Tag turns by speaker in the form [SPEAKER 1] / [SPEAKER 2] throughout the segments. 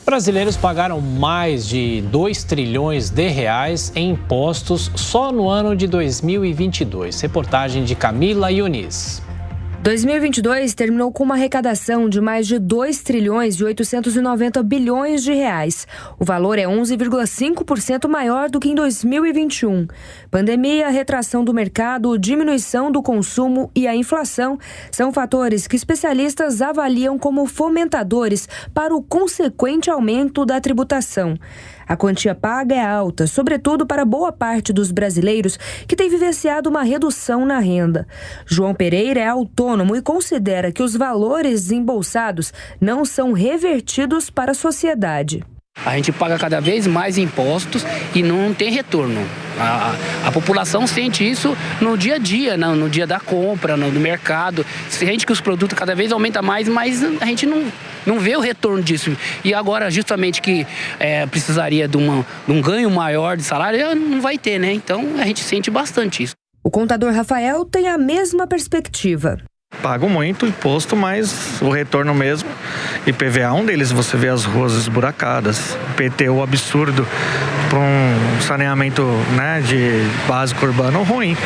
[SPEAKER 1] Brasileiros pagaram mais de 2 trilhões de reais em impostos só no ano de 2022. Reportagem de Camila Yunis.
[SPEAKER 2] 2022 terminou com uma arrecadação de mais de 2 trilhões e 890 bilhões de reais. O valor é 11,5% maior do que em 2021. Pandemia, retração do mercado, diminuição do consumo e a inflação são fatores que especialistas avaliam como fomentadores para o consequente aumento da tributação. A quantia paga é alta, sobretudo para boa parte dos brasileiros que têm vivenciado uma redução na renda. João Pereira é autônomo e considera que os valores desembolsados não são revertidos para a sociedade.
[SPEAKER 3] A gente paga cada vez mais impostos e não tem retorno. A população sente isso no dia a dia, no dia da compra, no mercado. Sente que os produtos cada vez aumentam mais, mas a gente não vê o retorno disso. E agora, justamente que precisaria de um ganho maior de salário, não vai ter, né? Então, a gente sente bastante isso.
[SPEAKER 2] O contador Rafael tem a mesma perspectiva.
[SPEAKER 4] Pago muito imposto, mas o retorno mesmo, IPVA é um deles, você vê as ruas esburacadas, IPTU absurdo para um saneamento, de básico urbano ruim.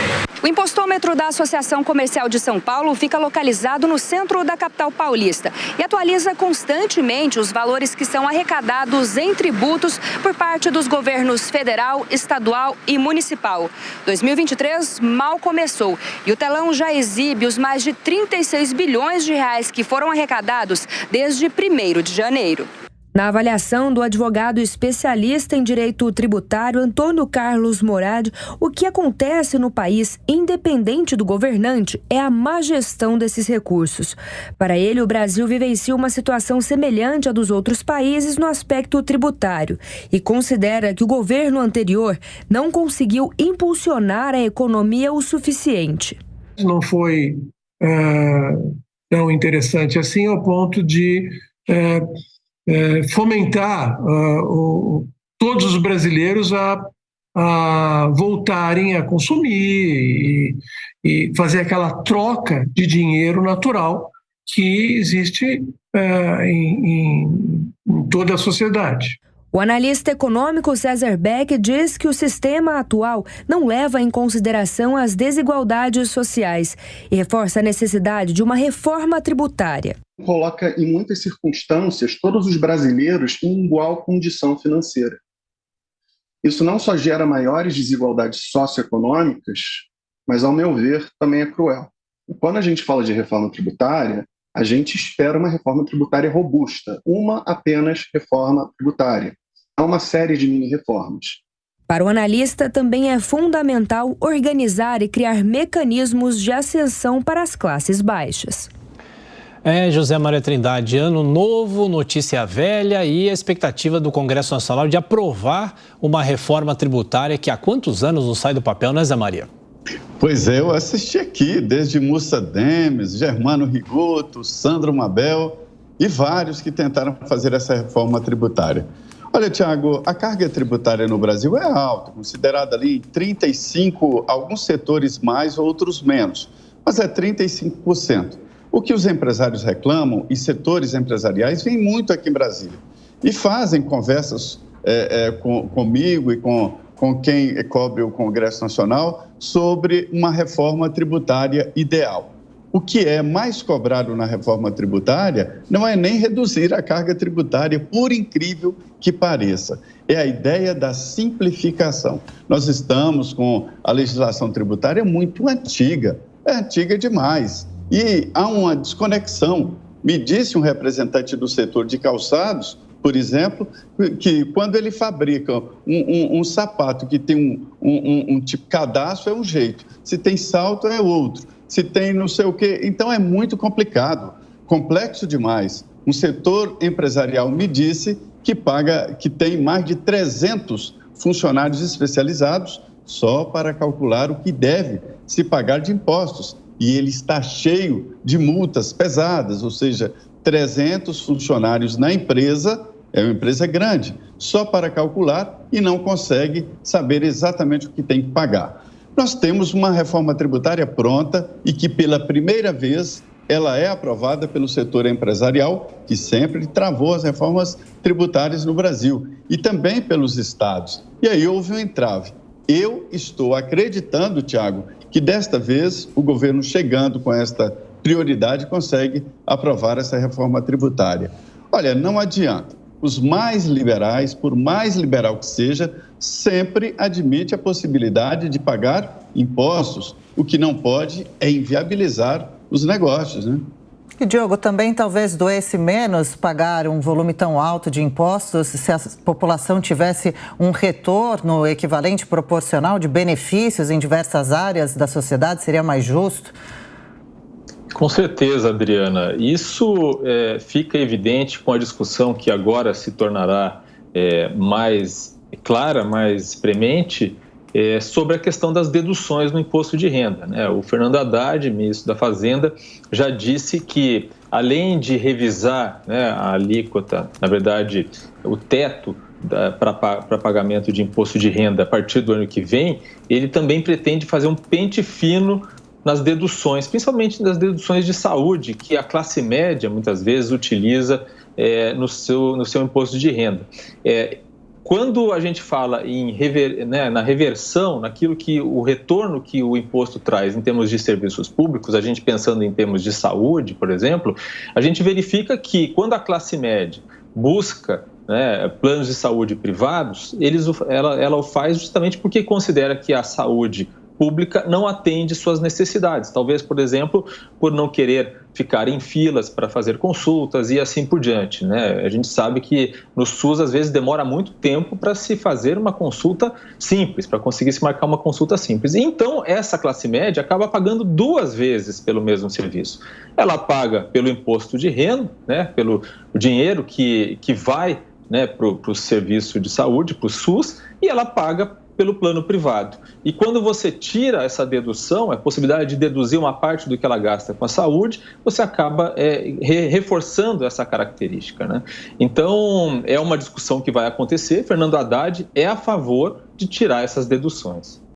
[SPEAKER 2] O impostômetro da Associação Comercial de São Paulo fica localizado no centro da capital paulista e atualiza constantemente os valores que são arrecadados em tributos por parte dos governos federal, estadual e municipal. 2023 mal começou e o telão já exibe os mais de 36 bilhões de reais que foram arrecadados desde 1º de janeiro. Na avaliação do advogado especialista em direito tributário Antônio Carlos Morad, o que acontece no país, independente do governante, é a má gestão desses recursos. Para ele, o Brasil vivencia uma situação semelhante à dos outros países no aspecto tributário e considera que o governo anterior não conseguiu impulsionar a economia o suficiente.
[SPEAKER 5] Não foi tão interessante assim ao ponto de fomentar todos os brasileiros a voltarem a consumir e fazer aquela troca de dinheiro natural que existe em toda a sociedade.
[SPEAKER 2] O analista econômico César Beck diz que o sistema atual não leva em consideração as desigualdades sociais e reforça a necessidade de uma reforma tributária.
[SPEAKER 6] Coloca em muitas circunstâncias todos os brasileiros em igual condição financeira. Isso não só gera maiores desigualdades socioeconômicas, mas, ao meu ver, também é cruel. Quando a gente fala de reforma tributária, a gente espera uma reforma tributária robusta, uma apenas reforma tributária, não uma série de mini-reformas.
[SPEAKER 2] Para o analista, também é fundamental organizar e criar mecanismos de ascensão para as classes baixas.
[SPEAKER 1] José Maria Trindade, ano novo, notícia velha e a expectativa do Congresso Nacional de aprovar uma reforma tributária que há quantos anos não sai do papel, né, Zé Maria?
[SPEAKER 7] Pois é, eu assisti aqui, desde Mussa Demes, Germano Rigoto, Sandro Mabel e vários que tentaram fazer essa reforma tributária. Olha, Tiago, a carga tributária no Brasil é alta, considerada ali 35%, alguns setores mais, outros menos, mas é 35%. O que os empresários reclamam e setores empresariais vêm muito aqui em Brasília e fazem conversas comigo e com quem cobre o Congresso Nacional sobre uma reforma tributária ideal. O que é mais cobrado na reforma tributária não é nem reduzir a carga tributária, por incrível que pareça. É a ideia da simplificação. Nós estamos com a legislação tributária muito antiga, é antiga demais. E há uma desconexão. Me disse um representante do setor de calçados, por exemplo, que quando ele fabrica um sapato que tem um tipo cadastro é um jeito, se tem salto é outro, se tem não sei o quê. Então é muito complicado, complexo demais. Um setor empresarial me disse que tem mais de 300 funcionários especializados só para calcular o que deve se pagar de impostos. E ele está cheio de multas pesadas, ou seja, 300 funcionários na empresa, é uma empresa grande, só para calcular e não consegue saber exatamente o que tem que pagar. Nós temos uma reforma tributária pronta e que pela primeira vez ela é aprovada pelo setor empresarial, que sempre travou as reformas tributárias no Brasil, e também pelos estados. E aí houve um entrave. Eu estou acreditando, Tiago, que desta vez o governo, chegando com esta prioridade, consegue aprovar essa reforma tributária. Olha, não adianta. Os mais liberais, por mais liberal que seja, sempre admite a possibilidade de pagar impostos. O que não pode é inviabilizar os negócios, né?
[SPEAKER 8] E, Diogo, também talvez doesse menos pagar um volume tão alto de impostos se a população tivesse um retorno equivalente, proporcional de benefícios em diversas áreas da sociedade, seria mais justo?
[SPEAKER 9] Com certeza, Adriana. Isso fica evidente com a discussão que agora se tornará mais clara, mais premente, sobre a questão das deduções no imposto de renda, né? O Fernando Haddad, ministro da Fazenda, já disse que, além de revisar, né, a alíquota, na verdade, o teto para pagamento de imposto de renda a partir do ano que vem, ele também pretende fazer um pente fino nas deduções, principalmente nas deduções de saúde, que a classe média, muitas vezes, utiliza no seu imposto de renda. Quando a gente fala na reversão, naquilo que o retorno que o imposto traz em termos de serviços públicos, a gente pensando em termos de saúde, por exemplo, a gente verifica que quando a classe média busca, né, planos de saúde privados, ela o faz justamente porque considera que a saúde pública não atende suas necessidades. Talvez, por exemplo, por não querer ficar em filas para fazer consultas e assim por diante, né? A gente sabe que no SUS, às vezes, demora muito tempo para se fazer uma consulta simples, para conseguir se marcar uma consulta simples. Então, essa classe média acaba pagando 2 vezes pelo mesmo serviço. Ela paga pelo imposto de renda, né, pelo dinheiro que vai, né, para o serviço de saúde, para o SUS, e ela paga pelo plano privado. E quando você tira essa dedução, a possibilidade de deduzir uma parte do que ela gasta com a saúde, você acaba reforçando essa característica, né? Então, é uma discussão que vai acontecer. Fernando Haddad é a favor de tirar essas deduções.